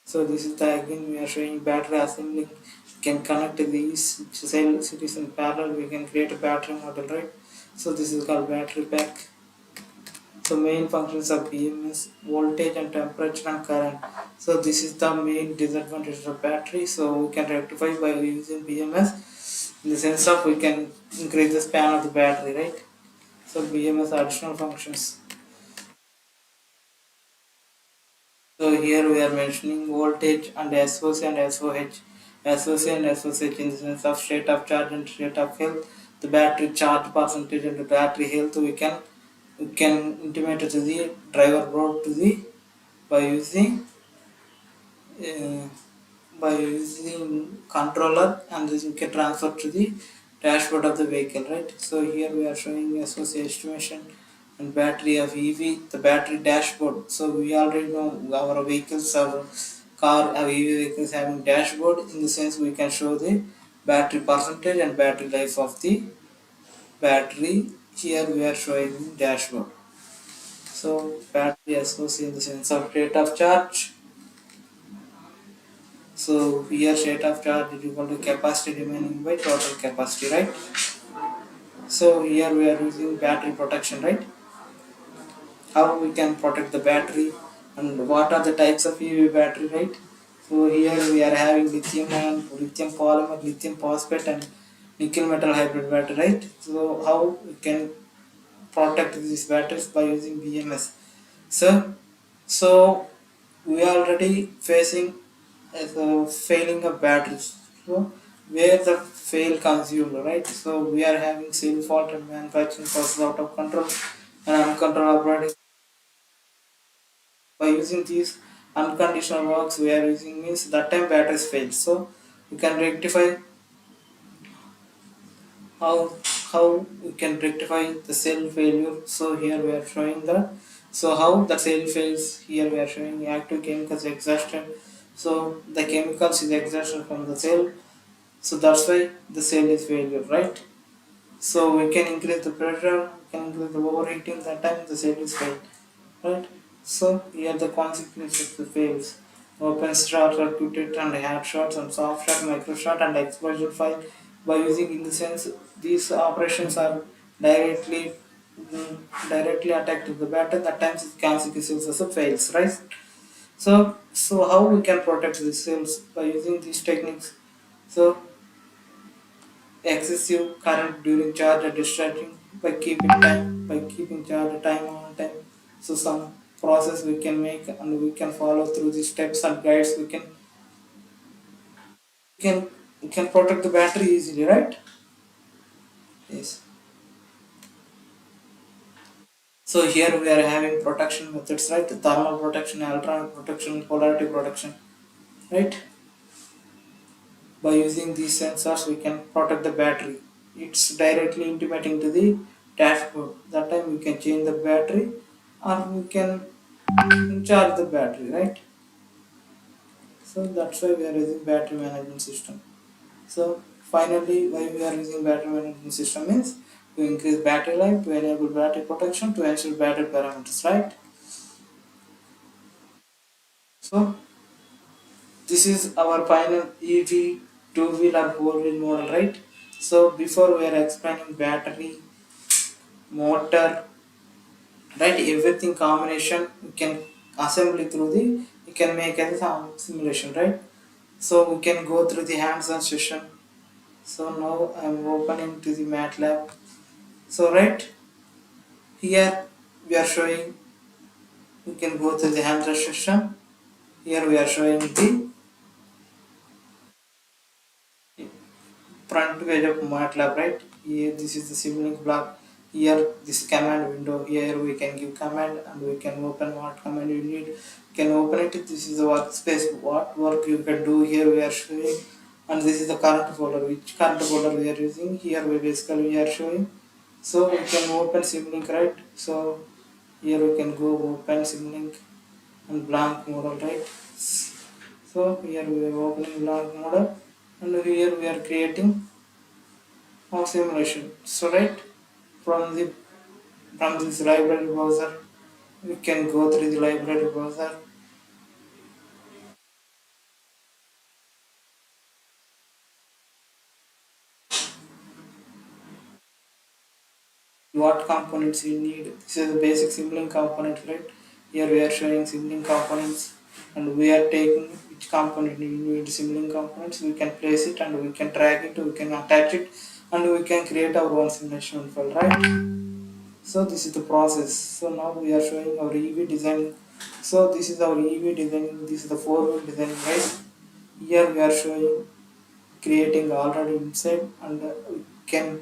So this is the again we are showing battery assembly can connect these cell cities in parallel. We can create a battery model, right? So this is called battery pack. So main functions of BMS voltage and temperature and current. So this is the main disadvantage of battery. So we can rectify by using BMS in the sense of we can increase the span of the battery, right? So BMS additional functions. So here we are mentioning voltage and SOC and SOH. SOC and SOH in the sense of state of charge and state of health. The battery charge percentage and the battery health we can intimate to the driver board to the by using uh, by using controller, and this we can transfer to the dashboard of the vehicle, right? So here we are showing SOC estimation and battery of EV, the battery dashboard. So we already know our vehicles, our car, our EV vehicles having dashboard. In the sense we can show the battery percentage and battery life of the battery. Here we are showing dashboard. So battery SOC in the sense of rate of charge. So here state of charge is equal to capacity remaining by total capacity, right? So here we are using battery protection, right? How we can protect the battery and what are the types of EV battery, right? So here we are having lithium ion, lithium polymer, lithium phosphate and nickel metal hybrid battery, right? So how we can protect these batteries by using BMS. So we are already facing as a failing of batteries. So where the fail consumed, right? So we are having cell fault and manufacturing process out of control and uncontrolled operating. By using these unconditional works we are using means that time batteries fail. So we can rectify how how we can rectify the cell failure. So here we are showing the so how the cell fails. Here we are showing active chemicals exhaustion. So the chemicals is exhaustion from the cell, so that's why the cell is failure, right? So we can increase the pressure, we can increase the overheating, that time the cell is failed, right? So here the consequences of the fails. Open short circuited and hard shots and soft shot, micro shot and exposure file. By using in the sense these operations are directly directly attacked to the battery, that times it consequences as a fails, right? So how we can protect the cells by using these techniques? So excessive current during charge and discharging by keeping charge time on time. So some process we can make and we can follow through the steps and guides. We can protect the battery easily, right? Yes. So here we are having protection methods, right? Thermal protection, electronic protection, polarity protection, right? By using these sensors, we can protect the battery. It's directly intimating to the dashboard. That time we can change the battery or we can charge the battery, right? So that's why we are using battery management system. So finally, why we are using battery management system means to increase battery life, to enable battery protection, to ensure battery parameters, right? So this is our final EV two-wheel or four-wheel model, right? So before we are explaining battery, motor, right? Everything combination we can assembly through the we can make as a simulation, right? So we can go through the hands-on session. So now I'm opening to the MATLAB. So right here we are showing we can go through the hands-on session. Here we are showing the front page of MATLAB, right? Here this is the simulink block. Here this command window, here we can give command and we can open what command you need. You can open it. This is the workspace, what work you can do. Here we are showing, and this is the current folder, which current folder we are using. Here we are showing. So we can open Simlink, right? So here we can go open Simlink and blank model, right? So here we are opening blank model, and here we are creating our simulation. So right from the from this library browser, we can go through the library browser. What components you need. This is the basic sibling component, right? Here we are showing sibling components, and we are taking which component you need sibling components. We can place it and we can drag it, we can attach it, and we can create our own simulation file, right? So this is the process. So now we are showing our EV design. So this is our EV design. This is the four-wheel design, right? Here we are showing creating already inside, and we can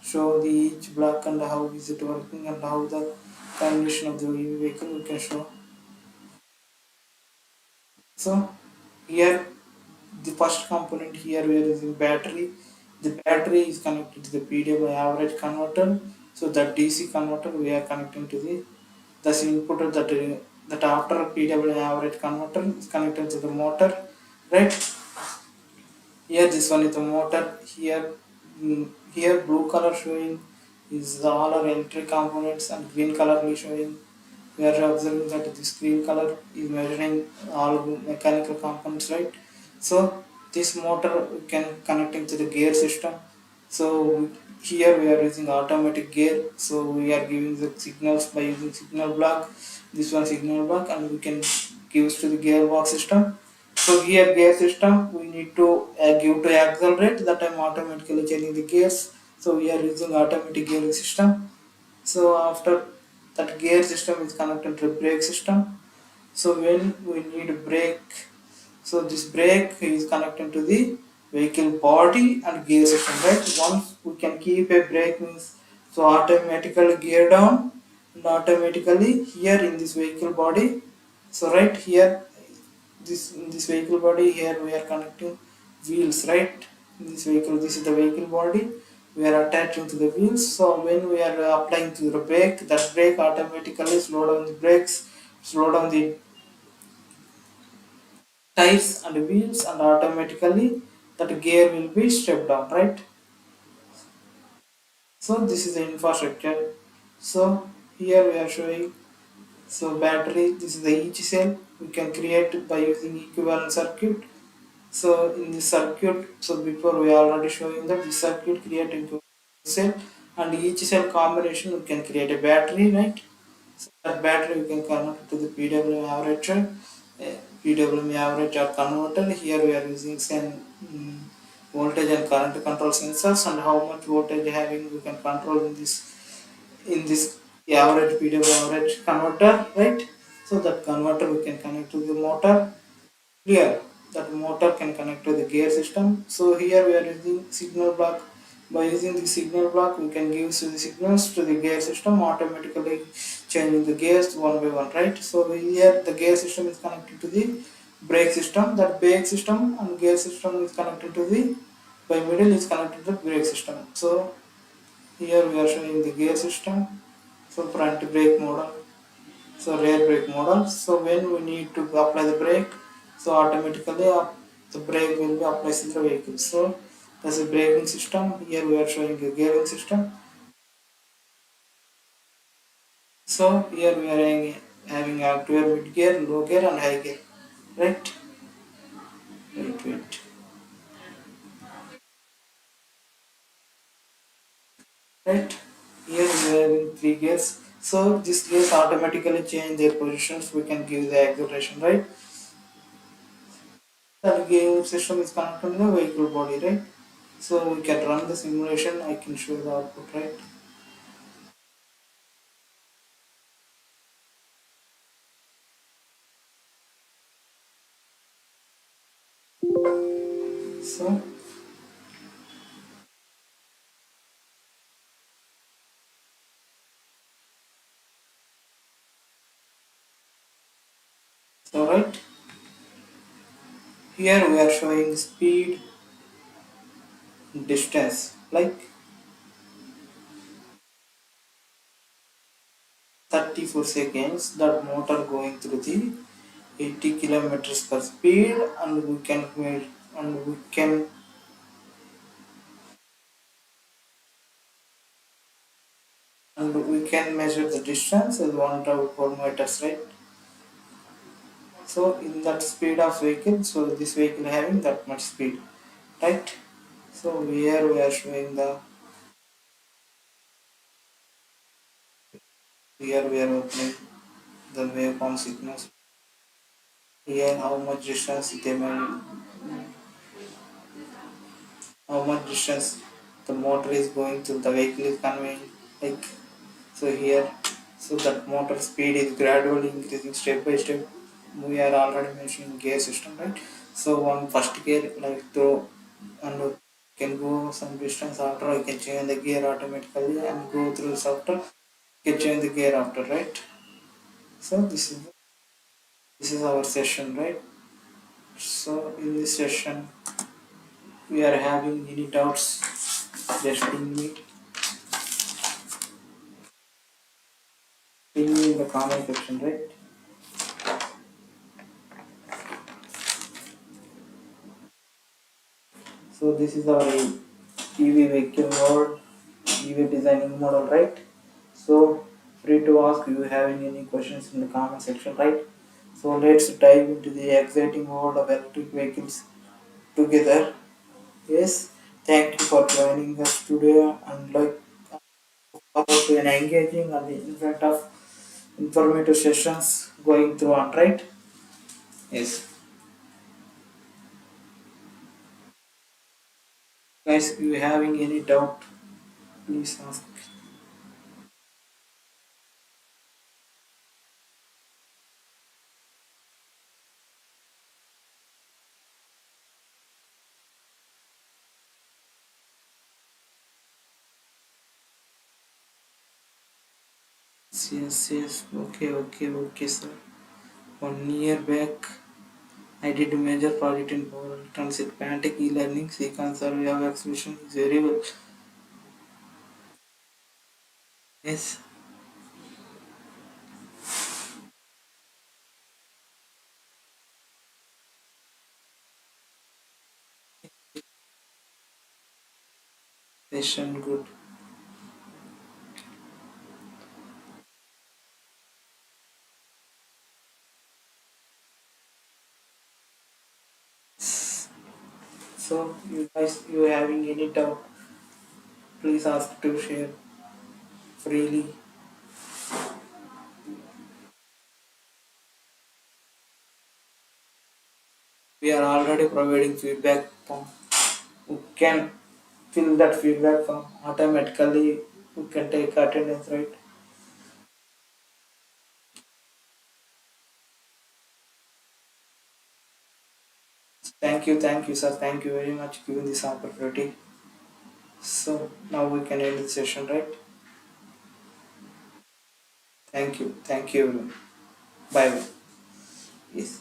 show the each block and how is it working and how the condition of the vehicle we can show. So here the first component, here we are using battery. The battery is connected to the PWM average converter. So the DC converter we are connecting to the thus input that after PWM average converter is connected to the motor, right? Here this one is the motor. Here here blue color showing is the all our electric components, and green color is showing. We are observing that this green color is measuring all mechanical components, right? So this motor we can connecting to the gear system. So here we are using automatic gear. So we are giving the signals by using signal block. This one signal block, and we can give to the gearbox system. So here gear system we need to give to accelerate, that time automatically changing the gears. So we are using automatic gearing system. So after that gear system is connected to brake system. So when we need a brake, so this brake is connected to the vehicle body and gear system, right? Once we can keep a brake means, so automatically gear down and automatically here in this vehicle body. So right here this in this vehicle body, here we are connecting wheels, right? In this vehicle, this is the vehicle body, we are attaching to the wheels. So when we are applying to the brake, that brake automatically slow down the brakes, slow down the tires and wheels, and automatically that gear will be stepped down, right? So this is the infrastructure. So here we are showing, so battery, this is the each cell we can create by using equivalent circuit. So in the circuit, so before we are already showing that the circuit create into cell, and each cell combination we can create a battery, right? So that battery we can connect to the PWM average, PWM average or converter. Here we are using some voltage and current control sensors, and how much voltage having we can control in this average PWM average converter, right? So that converter we can connect to the motor. Here, that motor can connect to the gear system. So here we are using signal block. By using the signal block, we can give the signals to the gear system, automatically changing the gears one by one, right? So here the gear system is connected to the brake system. That brake system and gear system is connected to the, by middle is connected to the brake system. So here we are showing the gear system. So front brake model, so rear brake model. So when we need to apply the brake, so automatically the brake will be applied in the vehicle. So that's a braking system. Here we are showing a gearing system. So here we are having actual mid gear, low gear and high gear, right? Wait, right? Here we are having three gears. So these gears automatically change their positions, we can give the acceleration, right? The gearing system is connected to the vehicle body, right? So we can run the simulation, I can show the output, right? So So right here we are showing speed, distance like 34 seconds. That motor going through the 80 kilometers per speed, and we can measure the distance as 1 meters, right? So in that speed of vehicle, so this vehicle having that much speed, right? So here we are showing here we are opening the waveform signals. Here how much distance they may, how much distance the motor is going to the vehicle is conveying, like so here, so that motor speed is gradually increasing step by step. We are already mentioning gear system, right? So one first gear like throw and can go some distance after I can change the gear automatically and go through software, can change the gear after, right? So this is our session, right? So in this session we are having any doubts, just ping me in the comment section, right? So this is our EV vehicle model, EV designing model, right? So free to ask you having any questions in the comment section, right? So let's dive into the exciting world of electric vehicles together. Yes, thank you for joining us today and like about an engaging and in front of informative sessions going through on, right? Yes. Guys, if you having any doubt, please ask. Yes, yes. Okay, okay, okay, sir. 1 year back, I did a major project in Power Transit Pantech eLearning sequence survey of exhibition is very well. Yes, session good. So you guys, you having any doubt, please ask to share freely. We are already providing feedback form. You can fill that feedback form automatically. You can take attendance, right? Thank you, sir. Thank you very much giving this opportunity. So now we can end the session, right? Thank you everyone. Bye bye. Yes.